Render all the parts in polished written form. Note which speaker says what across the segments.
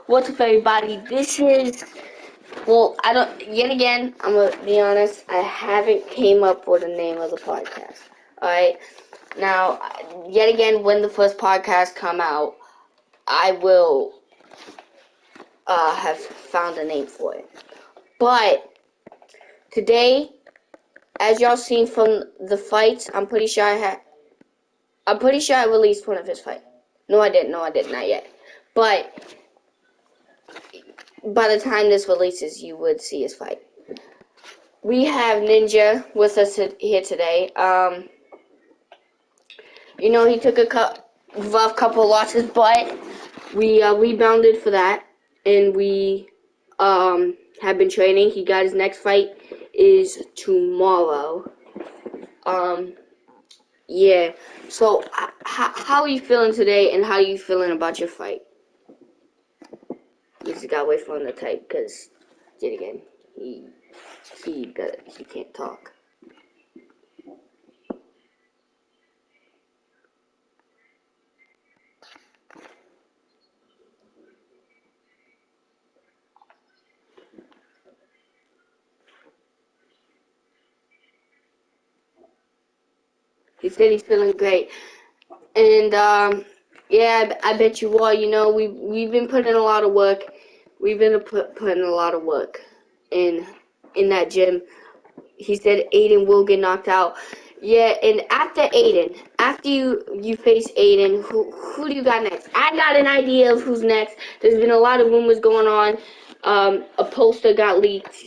Speaker 1: What's up, everybody? I don't, yet again, I'm gonna be honest, I haven't came up with a name of the podcast. Alright? Now, yet again, when the first podcast come out, I will, have found a name for it. But, today, as y'all seen from the fights, I'm pretty sure I released one of his fights. No, I didn't, not yet. But, by the time this releases, you would see his fight. We have Ninja with us here today. He took a rough couple losses, but we rebounded for that, and we have been training. He got his next fight is tomorrow. Yeah. So, how are you feeling today, and how are you feeling about your fight? You just gotta wait for him to type, because, yet again, he can't talk. He said he's feeling great. And, yeah, I bet you are. We've been putting a lot of work. We've been putting a lot of work in that gym. He said Aiden will get knocked out. Yeah, and after you face Aiden, who do you got next? I got an idea of who's next. There's been a lot of rumors going on. A poster got leaked,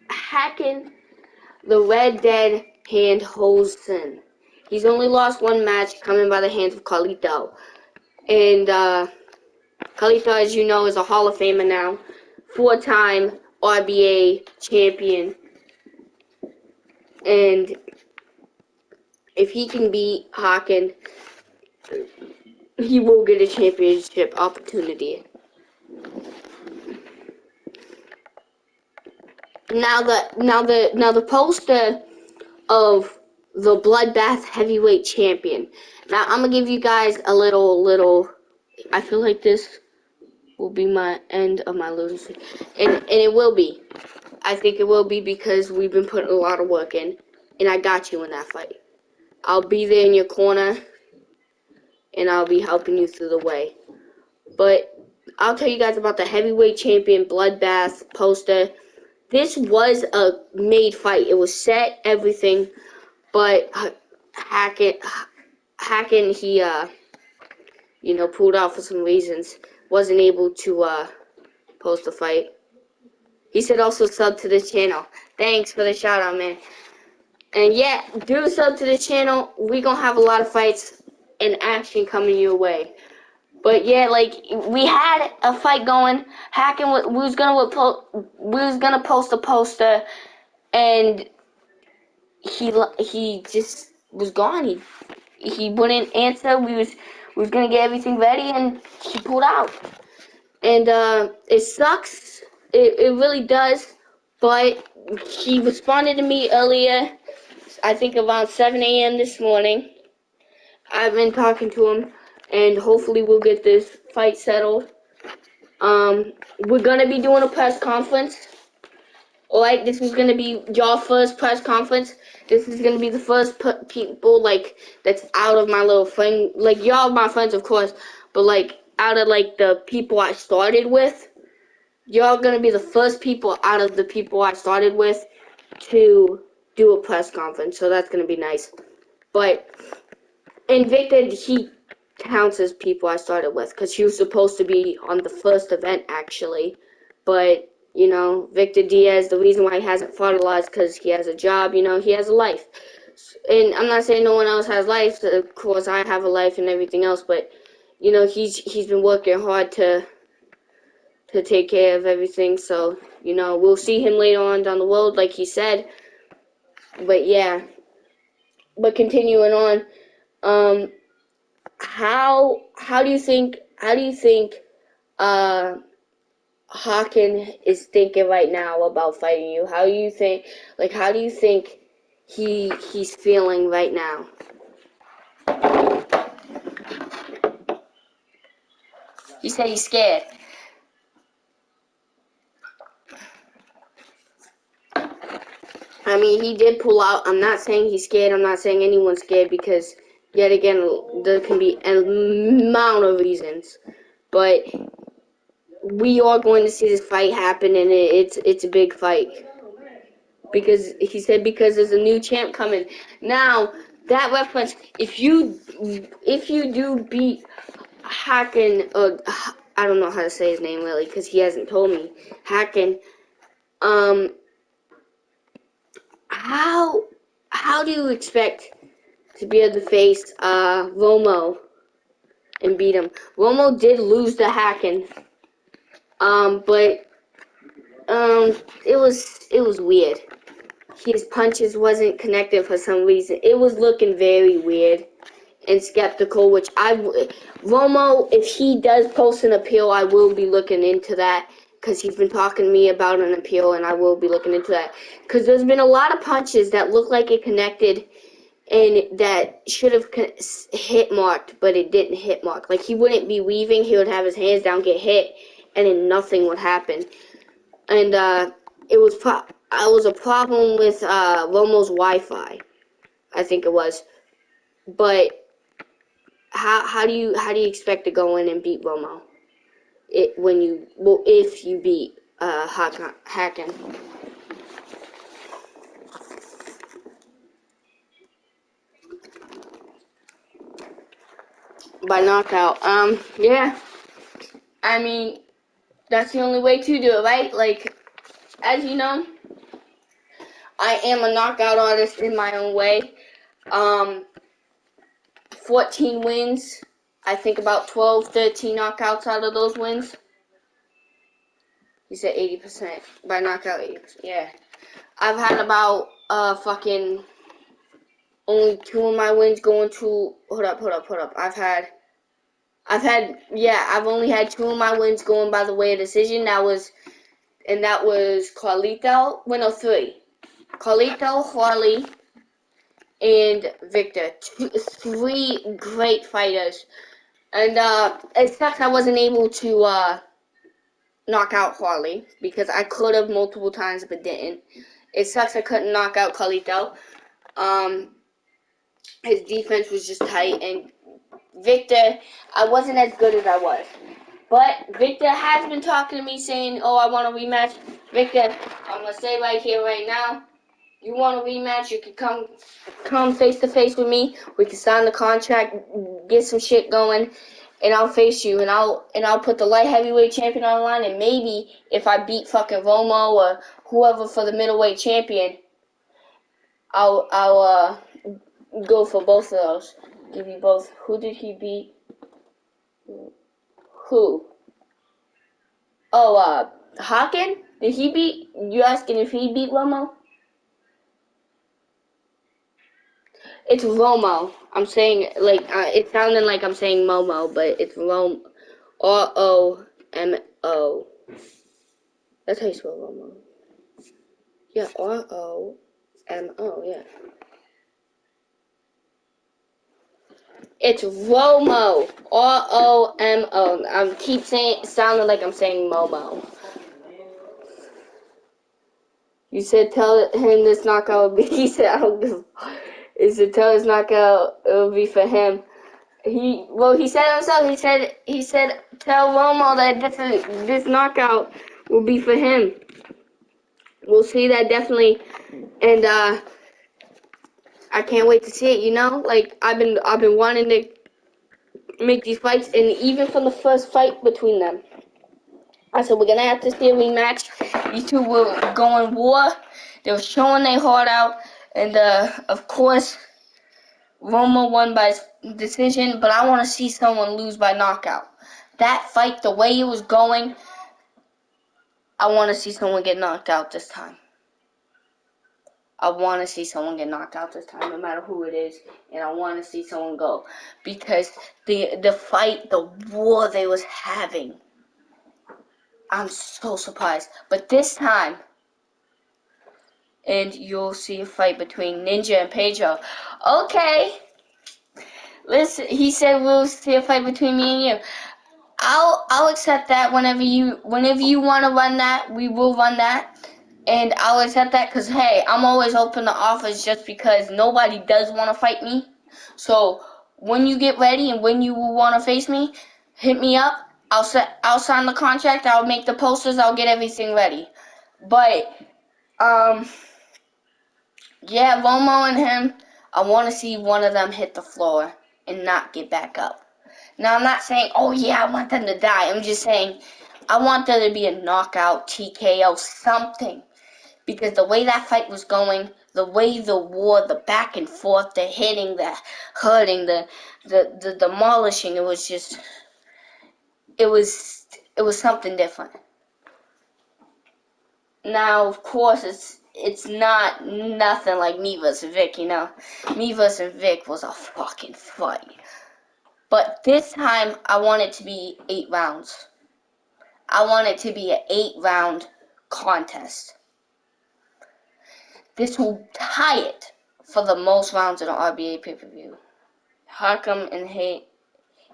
Speaker 1: Hacking the Red Dead Hand Holson. He's only lost one match, coming by the hands of Carlito. And Carlito, as you know, is a Hall of Famer now. 4-time RBA champion. And if he can beat Hawken, he will get a championship opportunity. Now the poster of the Bloodbath Heavyweight Champion. Now I'm gonna give you guys a little. I feel like this will be my end of my losing streak, and it will be. I think it will be, because we've been putting a lot of work in, and I got you in that fight. I'll be there in your corner, and I'll be helping you through the way. But I'll tell you guys about the Heavyweight Champion Bloodbath poster. This was a made fight. It was set, everything, but Hacken, he, pulled out for some reasons. Wasn't able to, post the fight. He said also sub to the channel. Thanks for the shout out, man. And yeah, do sub to the channel. We gonna have a lot of fights and action coming your way. But yeah, we had a fight going. Hacking, we was gonna post a poster, and he just was gone. He wouldn't answer. We was gonna get everything ready, and he pulled out. And it sucks. It really does. But he responded to me earlier, I think around 7 a.m. this morning. I've been talking to him, and hopefully we'll get this fight settled. We're gonna be doing a press conference. Alright, this is gonna be y'all first press conference. This is gonna be the first people, that's out of my little friend. Y'all my friends, of course, but, out of, the people I started with. Y'all gonna be the first people out of the people I started with to do a press conference, so that's gonna be nice. But Invicta, he counts as people I started with, because he was supposed to be on the first event, actually. But, Victor Diaz, the reason why he hasn't fought a lot is because he has a job, he has a life. And I'm not saying no one else has life, of course I have a life and everything else, but, he's been working hard to take care of everything, so, we'll see him later on down the road, like he said. But yeah, but continuing on, how do you think Hawken is thinking right now about fighting you? How do you think he's feeling right now. He said he's scared. I mean, he did pull out. I'm not saying he's scared. I'm not saying anyone's scared because, yet again, there can be an amount of reasons. But we are going to see this fight happen, and it's a big fight. Because he said because there's a new champ coming. Now, that reference, if you do beat Hacken, I don't know how to say his name really because he hasn't told me. Hacken, how do you expect to be able to face Romo and beat him? Romo did lose to Hacken, but it was weird. His punches wasn't connected for some reason. It was looking very weird and skeptical, which Romo, if he does post an appeal, I will be looking into that because he's been talking to me about an appeal, and I will be looking into that because there's been a lot of punches that look like it connected and that should have hit marked, but it didn't hit mark. Like, he wouldn't be weaving, he would have his hands down, get hit, and then nothing would happen. And it was a problem with Romo's Wi-Fi, I think it was. But how do you expect to go in and beat Romo? If you beat Hacken. By knockout. Yeah. I mean, that's the only way to do it, right? Like, as you know, I am a knockout artist in my own way. 14 wins. I think about 12, 13 knockouts out of those wins. You said 80%. By knockout, 80%. Yeah. I've had about, fucking, only 2 of my wins going to, hold up. I've only had 2 of my wins going by the way of decision. That was Carlito. Well, no, 3. Carlito, Harley, and Victor. 3 great fighters. And, it sucks I wasn't able to, knock out Harley because I could have multiple times but didn't. It sucks I couldn't knock out Carlito. His defense was just tight, and Victor, I wasn't as good as I was. But Victor has been talking to me saying, oh, I want a rematch. Victor, I'm going to say right here, right now, you want a rematch, you can come face to face with me. We can sign the contract, get some shit going, and I'll face you, and I'll put the light heavyweight champion on the line, and maybe if I beat fucking Romo or whoever for the middleweight champion, I'll go for both of those. Give you both. Who did he beat? Who? Oh, Haken? Did he beat? You asking if he beat Romo? It's Romo. I'm saying, like, it sounded like I'm saying Momo, but it's Romo. R-O-M-O. That's how you spell Romo. Yeah, R-O-M-O, yeah. It's Romo. R-O-M-O. I keep saying, sounding like I'm saying Momo. You said tell him this knockout will be, he said, I don't give, he said tell his knockout, it'll be for him. He said it himself, he said tell Romo that this knockout will be for him. We'll see that definitely, and I can't wait to see it, you know? Like, I've been wanting to make these fights, and even from the first fight between them, I said, we're going to have to see a rematch. These two were going war. They were showing their heart out. And, of course, Romo won by decision. But I want to see someone lose by knockout. That fight, the way it was going, I want to see someone get knocked out this time. I want to see someone get knocked out this time, no matter who it is. And I want to see someone go. Because the fight, the war they was having, I'm so surprised. But this time, and you'll see a fight between Ninja and Pedro. Okay. Listen, he said we'll see a fight between me and you. I'll accept that whenever you want to run that, we will run that. And I'll accept that because, hey, I'm always open to offers just because nobody does want to fight me. So when you get ready and when you will want to face me, hit me up. I'll sign the contract. I'll make the posters. I'll get everything ready. But yeah, Romo and him, I want to see one of them hit the floor and not get back up. Now I'm not saying, oh yeah, I want them to die. I'm just saying I want there to be a knockout, TKO, something. Because the way that fight was going, the way the war, the back and forth, the hitting, the hurting, the demolishing, it was just, it was something different. Now, of course, it's not nothing like me versus Vic, you know. Me versus Vic was a fucking fight. But this time, I want it to be 8 rounds. I want it to be an 8-round contest. This will tie it for the most rounds in an RBA pay-per-view. Hakim and he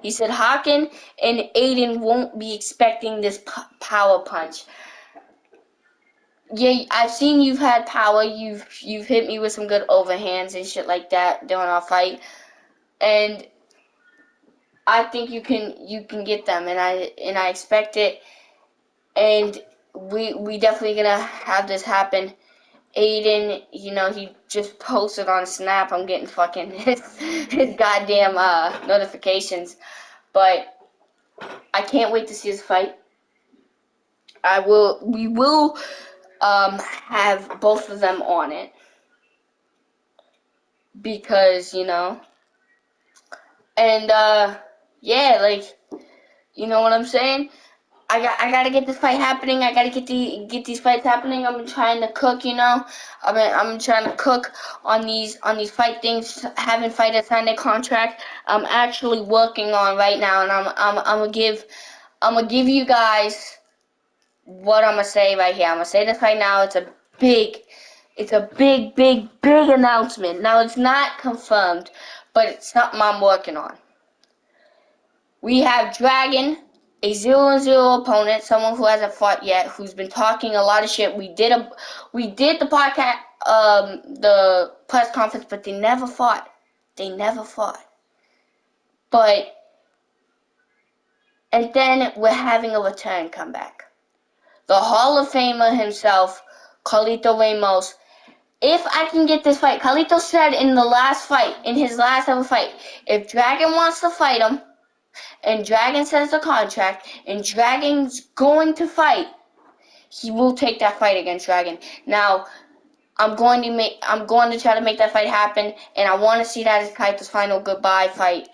Speaker 1: said Hakim and Aiden won't be expecting this power punch. Yeah, I've seen you've had power. You've hit me with some good overhands and shit like that during our fight, and I think you can get them, and I expect it, and we definitely gonna have this happen. Aiden, you know, he just posted on Snap. I'm getting fucking his goddamn notifications, but I can't wait to see his fight. We will have both of them on it because, you know, and yeah, like, you know what I'm saying? I gotta get this fight happening. I gotta get these fights happening. I'm trying to cook, you know. I'm trying to cook on these fight things. Having fighters sign their contract. I'm actually working on right now, and I'm gonna give you guys what I'm gonna say right here. I'm gonna say this right now. It's a big announcement. Now it's not confirmed, but it's something I'm working on. We have Dragon, a 0-0 opponent, someone who hasn't fought yet, who's been talking a lot of shit. We did the podcast, the press conference, but they never fought. But and then we're having a return comeback. The Hall of Famer himself, Carlito Ramos. If I can get this fight, Carlito said in his last ever fight, if Dragon wants to fight him, and Dragon says the contract, and Dragon's going to fight, he will take that fight against Dragon. Now, I'm going to try to make that fight happen, and I want to see that as Kaito's final goodbye fight.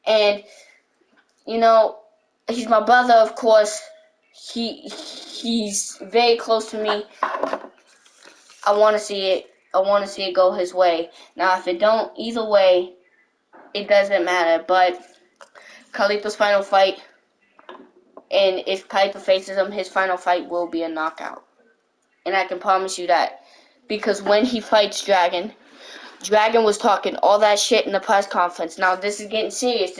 Speaker 1: And, you know, he's my brother, of course. He's very close to me. I want to see it. I want to see it go his way. Now, if it don't, either way, it doesn't matter. But Carlito's final fight, and if Kaito faces him, his final fight will be a knockout. And I can promise you that. Because when he fights Dragon was talking all that shit in the press conference. Now, this is getting serious.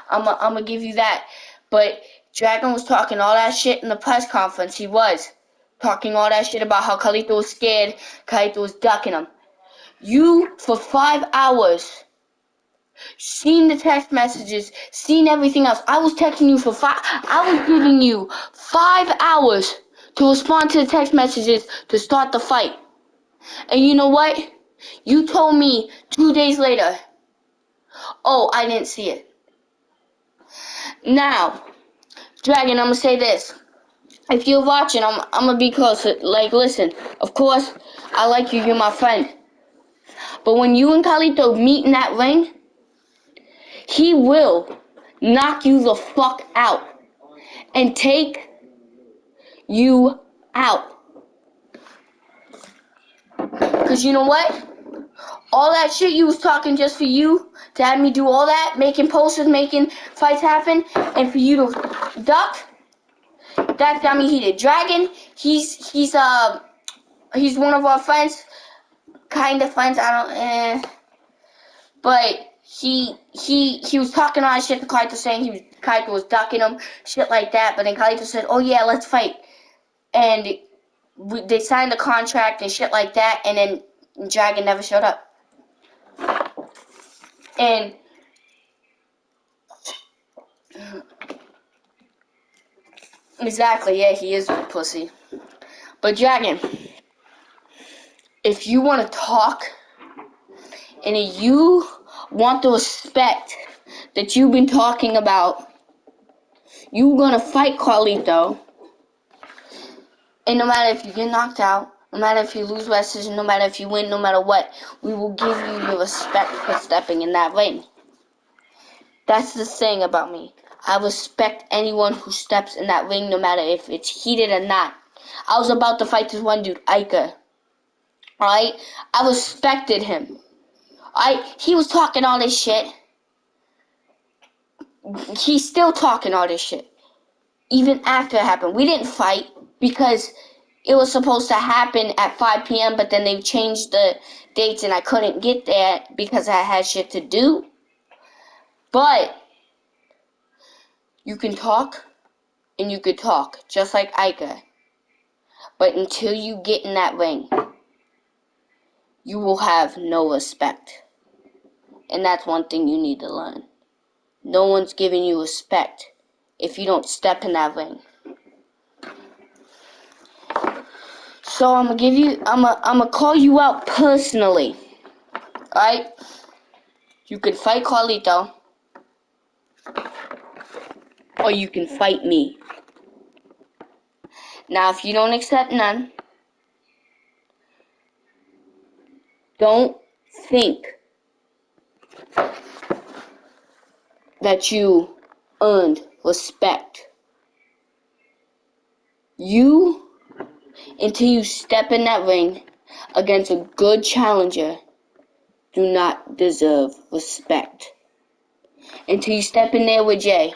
Speaker 1: I'm going to give you that. But Dragon was talking all that shit in the press conference. He was talking all that shit about how Carlito was scared. Carlito was ducking him. You, for 5 hours, seen the text messages, seen everything else. I was texting you for I was giving you 5 hours to respond to the text messages to start the fight. And you know what? You told me 2 days later, oh, I didn't see it. Now, Dragon, I'm going to say this. If you're watching, I'm going to be close. Like, listen, of course, I like you. You're my friend. But when you and Carlito meet in that ring, he will knock you the fuck out and take you out. Because you know what? All that shit you was talking just for you to have me do all that, making posters, making fights happen, and for you to duck, that got me heated. Dragon, he's He's one of our friends, kind of friends. But he was talking all that shit to Kaito, saying Kaito was ducking him, shit like that. But then Kaito said, "Oh yeah, let's fight," and they signed the contract and shit like that. And then Dragon never showed up. And exactly, yeah, he is a pussy. But Dragon, if you want to talk and if you want the respect that you've been talking about, you're gonna fight Carlito. And no matter if you get knocked out, no matter if you lose by decision, no matter if you win, no matter what, we will give you your respect for stepping in that ring. That's the thing about me. I respect anyone who steps in that ring, no matter if it's heated or not. I was about to fight this one dude, Iker. Alright? I respected him. He was talking all this shit. He's still talking all this shit. Even after it happened. We didn't fight because it was supposed to happen at 5 p.m., but then they changed the dates and I couldn't get there because I had shit to do. But you can talk and you could talk, just like Iker. But until you get in that ring, you will have no respect. And that's one thing you need to learn. No one's giving you respect if you don't step in that ring. So I'm gonna call you out personally. Alright? You can fight Carlito, or you can fight me. Now, if you don't accept none, don't think that you earned respect. You, until you step in that ring against a good challenger, do not deserve respect. Until you step in there with Jay,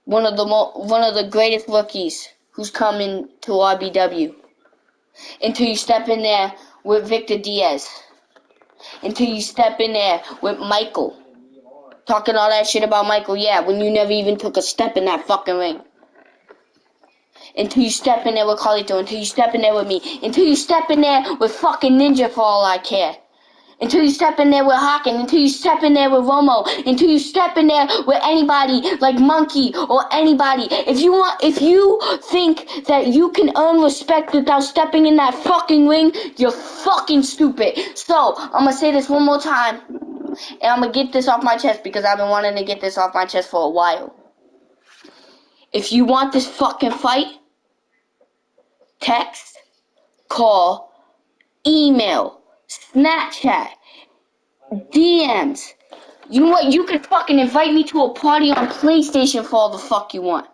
Speaker 1: one of the greatest rookies who's coming to RBW. Until you step in there with Victor Diaz. Until you step in there with Michael. Talking all that shit about Michael, yeah, when you never even took a step in that fucking ring. Until you step in there with Carlito, until you step in there with me, until you step in there with fucking Ninja for all I care. Until you step in there with Hawken, until you step in there with Romo, until you step in there with anybody like Monkey or anybody. If you think that you can earn respect without stepping in that fucking ring, you're fucking stupid. So, I'm gonna say this one more time, and I'm gonna get this off my chest because I've been wanting to get this off my chest for a while. If you want this fucking fight, text, call, email, Snapchat, DMs. You know what? You can fucking invite me to a party on PlayStation for all the fuck you want.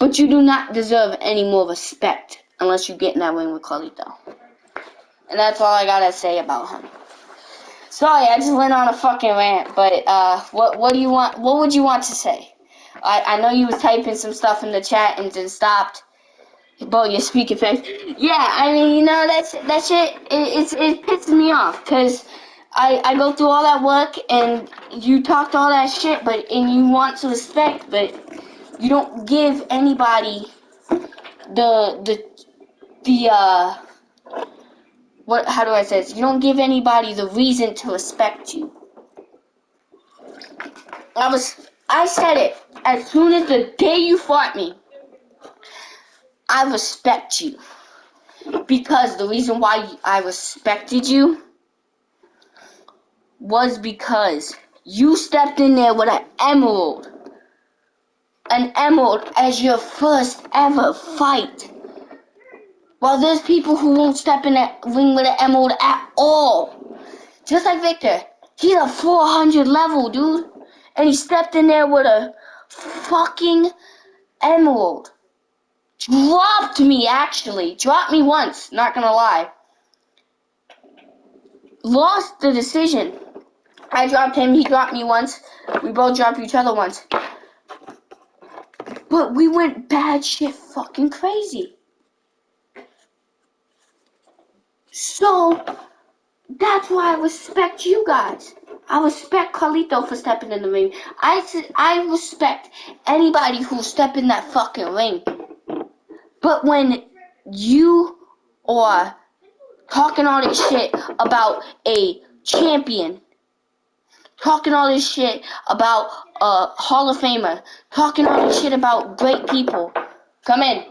Speaker 1: But you do not deserve any more respect unless you get in that ring with Carlito. And that's all I gotta say about him. Sorry, I just went on a fucking rant, but what do you want? What would you want to say? I know you was typing some stuff in the chat and then stopped. Bro, you're speaking fast. Yeah, I mean, you know, that shit, it pisses me off, because I go through all that work, and you talked all that shit, and you want to respect, but you don't give anybody how do I say this? You don't give anybody the reason to respect you. I said it, as soon as the day you fought me, I respect you. Because the reason why I respected you was because you stepped in there with an emerald as your first ever fight. While there's people who won't step in that ring with an emerald at all. Just like Victor. He's a 400 level, dude. And he stepped in there with a fucking emerald. Dropped me, actually. Dropped me once, not gonna lie. Lost the decision. I dropped him, he dropped me once. We both dropped each other once. But we went bad shit fucking crazy. So that's why I respect you guys. I respect Carlito for stepping in the ring. I respect anybody who step in that fucking ring. But when you are talking all this shit about a champion, talking all this shit about a Hall of Famer, talking all this shit about great people, come in,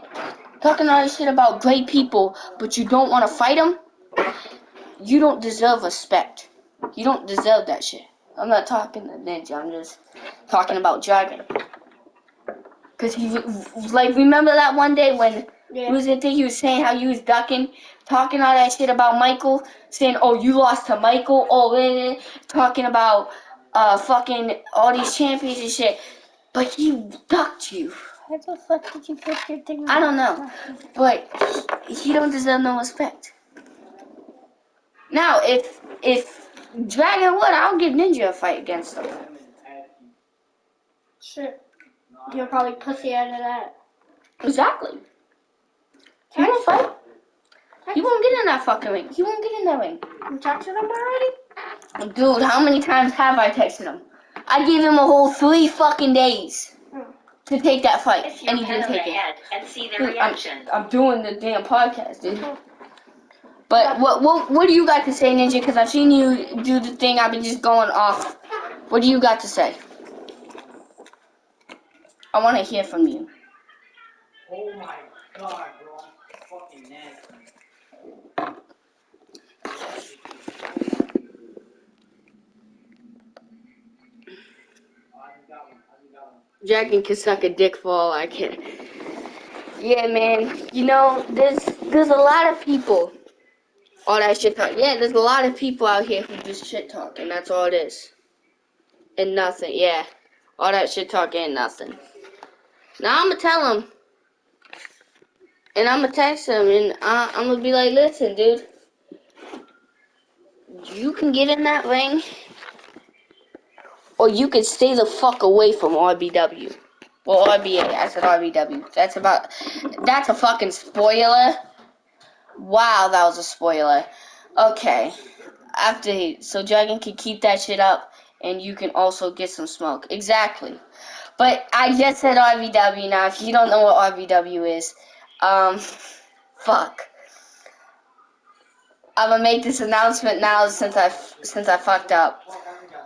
Speaker 1: talking all this shit about great people, but you don't want to fight them, you don't deserve respect. You don't deserve that shit. I'm not talking to Ninja, I'm just talking about Dragon. Cause he, like, remember that one day when he was in thing, he was saying how you was ducking, talking all that shit about Michael, saying, oh, you lost to Michael, talking about, fucking all these champions and shit, but he ducked you.
Speaker 2: How the fuck did you put your thing on?
Speaker 1: I don't know, but he don't deserve no respect. Now, if Dragon would, I'll give Ninja a fight against him.
Speaker 2: Shit. You'll probably pussy out of that.
Speaker 1: Exactly. He won't fight. He won't get in that fucking ring. He won't get in that ring.
Speaker 2: You texted him already?
Speaker 1: Dude, how many times have I texted him? I gave him a whole 3 fucking days to take that fight, and he didn't take it.
Speaker 3: And see the reaction.
Speaker 1: I'm doing the damn podcast, dude. But what do you got to say, Ninja? Because I've seen you do the thing. I've been just going off. What do you got to say? I want to hear from you.
Speaker 4: Oh my god, bro. I'm fucking nasty.
Speaker 1: Dragon can suck a dick for all I can. Yeah, man. You know, there's a lot of people. All that shit talk. Yeah, there's a lot of people out here who just shit talk, and that's all it is. And nothing. Yeah, all that shit talk ain't nothing. Now I'm gonna tell him, and I'm gonna text him, and I'm gonna be like, listen, dude, you can get in that ring, or you can stay the fuck away from RBW. Well, RBA. I said RBW. That's a fucking spoiler. Wow, that was a spoiler. Okay. So Dragon can keep that shit up, and you can also get some smoke. Exactly. But I just said RBW now. If you don't know what RBW is, fuck. I'm gonna make this announcement now since I fucked up.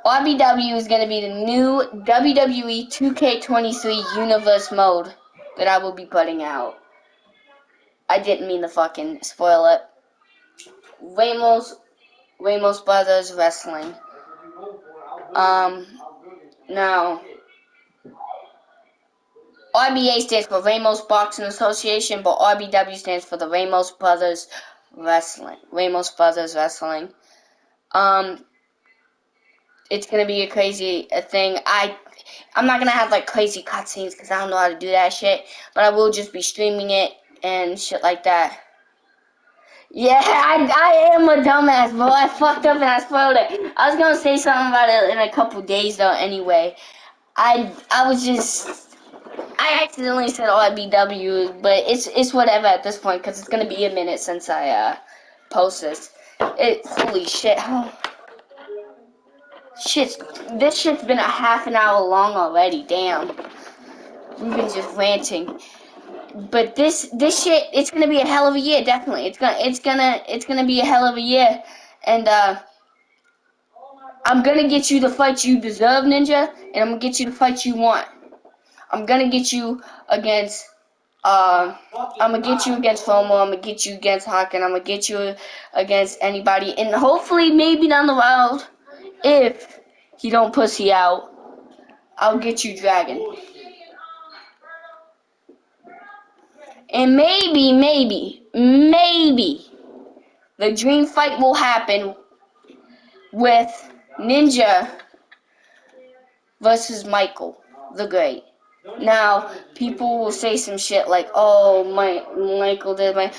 Speaker 1: RBW is gonna be the new WWE 2K23 Universe mode that I will be putting out. I didn't mean to fucking spoil it. Ramos Brothers Wrestling. Now, RBA stands for Ramos Boxing Association, but RBW stands for the Ramos Brothers Wrestling. Ramos Brothers Wrestling. It's gonna be a crazy thing. I'm not gonna have like crazy cutscenes because I don't know how to do that shit, but I will just be streaming it and shit like that. Yeah, I am a dumbass, bro. I fucked up and I spoiled it. I was gonna say something about it in a couple days though. Anyway, I accidentally said RBW, but it's whatever at this point because it's gonna be a minute since I post this. Holy shit! This shit's been a half an hour long already. Damn, we've been just ranting. But this shit, it's gonna be a hell of a year. Definitely, it's gonna be a hell of a year, and I'm gonna get you the fight you deserve, Ninja, and I'm gonna get you the fight you want. I'm gonna get you against I'm gonna get you against FOMO, I'm gonna get you against Hawk, and I'm gonna get you against anybody, and hopefully maybe down the road, if he don't pussy out, I'll get you Dragon. And maybe the dream fight will happen with Ninja versus Michael the Great. Now, people will say some shit like, oh, Michael did my...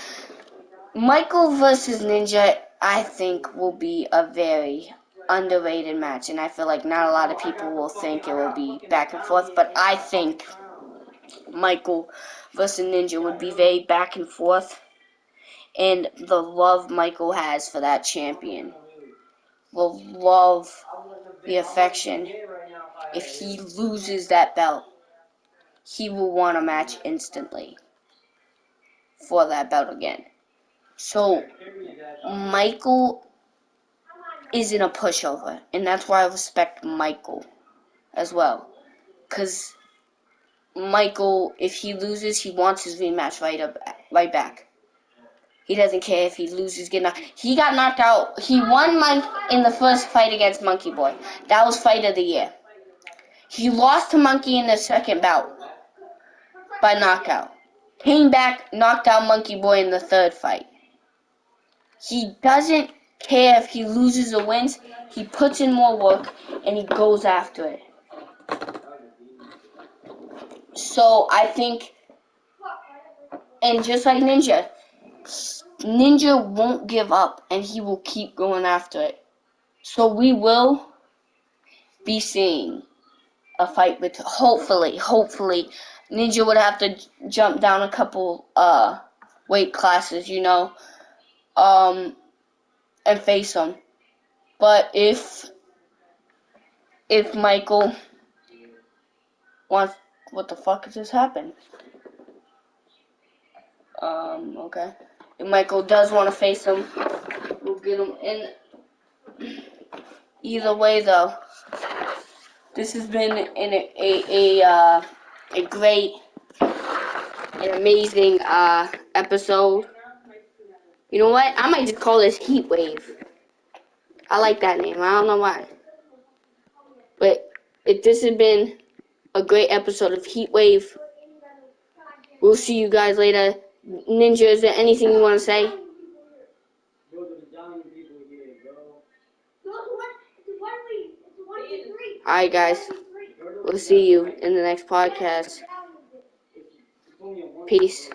Speaker 1: Michael versus Ninja, I think, will be a very underrated match. And I feel like not a lot of people will think it will be back and forth. But I think Michael versus Ninja would be very back and forth. and the love Michael has for that champion. The love, the affection. If he loses that belt, he will want a match instantly for that belt again. So, Michael isn't a pushover, and that's why I respect Michael as well. Because Michael, if he loses, he wants his rematch right back. He doesn't care if he loses, he got knocked out. He won in the first fight against Monkey Boy. That was fight of the year. He lost to Monkey in the second bout by knockout. Came back, knocked out Monkey Boy in the third fight. He doesn't care if he loses or wins. He puts in more work and he goes after it. So I think, and just like Ninja won't give up and he will keep going after it. So we will be seeing a fight with, hopefully, Ninja would have to jump down a couple weight classes, and face him. But if Michael wants, what the fuck just happened? Okay. If Michael does want to face him, we'll get him in. Either way, though, this has been a great and amazing episode. You know what? I might just call this Heat Wave. I like that name. I don't know why. But this has been a great episode of Heat Wave. We'll see you guys later. Ninja, is there anything you want to say? Alright, guys. We'll see you in the next podcast. Peace.